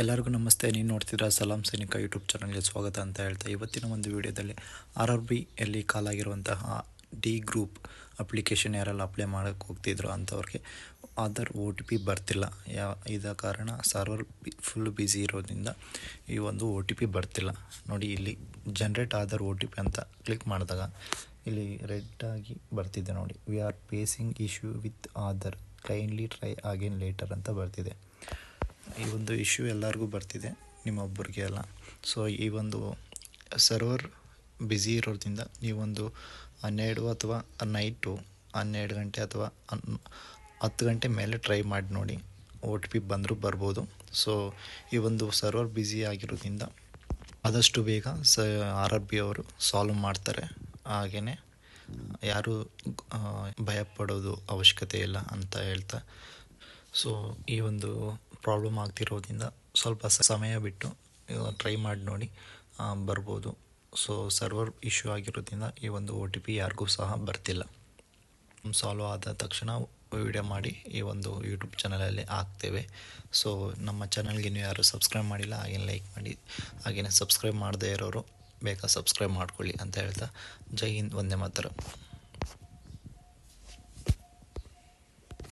ಎಲ್ಲರಿಗೂ ನಮಸ್ತೆ. ನೀವು ನೋಡ್ತಿದ್ದೀರಾ ಸಲಾಂ ಸೈನಿಕ ಯೂಟ್ಯೂಬ್ ಚಾನಲ್ಗೆ ಸ್ವಾಗತ ಅಂತ ಹೇಳ್ತಾ, ಇವತ್ತಿನ ಒಂದು ವಿಡಿಯೋದಲ್ಲಿ RRBಯಲ್ಲಿ ಕಾಲಾಗಿರುವಂತಹ ಡಿ ಗ್ರೂಪ್ ಅಪ್ಲಿಕೇಶನ್ ಯಾರೆಲ್ಲ ಅಪ್ಲೈ ಮಾಡೋಕ್ಕೆ ಹೋಗ್ತಿದ್ರು ಅಂಥವ್ರಿಗೆ ಆಧಾರ್ OTP ಬರ್ತಿಲ್ಲ. ಇದ ಕಾರಣ ಸರ್ವರ್ ಫುಲ್ ಬ್ಯುಸಿ ಇರೋದ್ರಿಂದ ಈ ಒಂದು OTP ಬರ್ತಿಲ್ಲ. ನೋಡಿ, ಇಲ್ಲಿ ಜನರೇಟ್ ಆಧಾರ್ OTP ಅಂತ ಕ್ಲಿಕ್ ಮಾಡಿದಾಗ ಇಲ್ಲಿ ರೆಡ್ ಆಗಿ ಬರ್ತಿದೆ ನೋಡಿ, we are facing issue with Aadhaar, kindly try again litre ಅಂತ ಬರ್ತಿದೆ. ಈ ಒಂದು ಇಶ್ಯೂ ಎಲ್ಲರಿಗೂ ಬರ್ತಿದೆ, ನಿಮ್ಮೊಬ್ಬರಿಗೆ ಅಲ್ಲ. ಸೊ ಈ ಒಂದು ಸರ್ವರ್ ಬ್ಯುಸಿ ಇರೋದ್ರಿಂದ ನೀವೊಂದು 12 ಅಥವಾ ನೈಟು 12 ಗಂಟೆ ಅಥವಾ 10 ಗಂಟೆ ಮೇಲೆ ಟ್ರೈ ಮಾಡಿ ನೋಡಿ, OTP ಬಂದರೂ ಬರ್ಬೋದು. ಸೊ ಈ ಒಂದು ಸರ್ವರ್ ಬ್ಯುಸಿ ಆಗಿರೋದ್ರಿಂದ ಆದಷ್ಟು ಬೇಗ RRB ಅವರು ಸಾಲ್ವ್ ಮಾಡ್ತಾರೆ. ಹಾಗೆಯೇ ಯಾರು ಭಯಪಡೋದು ಅವಶ್ಯಕತೆ ಇಲ್ಲ ಅಂತ ಹೇಳ್ತಾ, ಸೊ ಈ ಒಂದು ಪ್ರಾಬ್ಲಮ್ ಆಗ್ತಿರೋದ್ರಿಂದ ಸ್ವಲ್ಪ ಸಮಯ ಬಿಟ್ಟು ಟ್ರೈ ಮಾಡಿ ನೋಡಿ, ಬರ್ಬೋದು. ಸೊ ಸರ್ವರ್ ಇಶ್ಯೂ ಆಗಿರೋದ್ರಿಂದ ಈ ಒಂದು OTP ಯಾರಿಗೂ ಸಹ ಬರ್ತಿಲ್ಲ. ಸಾಲ್ವ್ ಆದ ತಕ್ಷಣ ವಿಡಿಯೋ ಮಾಡಿ ಈ ಒಂದು ಯೂಟ್ಯೂಬ್ ಚಾನಲಲ್ಲಿ ಹಾಕ್ತೇವೆ. ಸೊ ನಮ್ಮ ಚಾನಲ್ಗೆ ನೀವು ಯಾರು ಸಬ್ಸ್ಕ್ರೈಬ್ ಮಾಡಿಲ್ಲ, ಹಾಗೇನು ಲೈಕ್ ಮಾಡಿ, ಹಾಗೆಯೇ ಸಬ್ಸ್ಕ್ರೈಬ್ ಮಾಡದೇ ಇರೋರು ಬೇಗ ಸಬ್ಸ್ಕ್ರೈಬ್ ಮಾಡ್ಕೊಳ್ಳಿ ಅಂತ ಹೇಳ್ತಾ, ಜೈ ಹಿಂದ್, ವಂದೇ ಮಾತರಂ.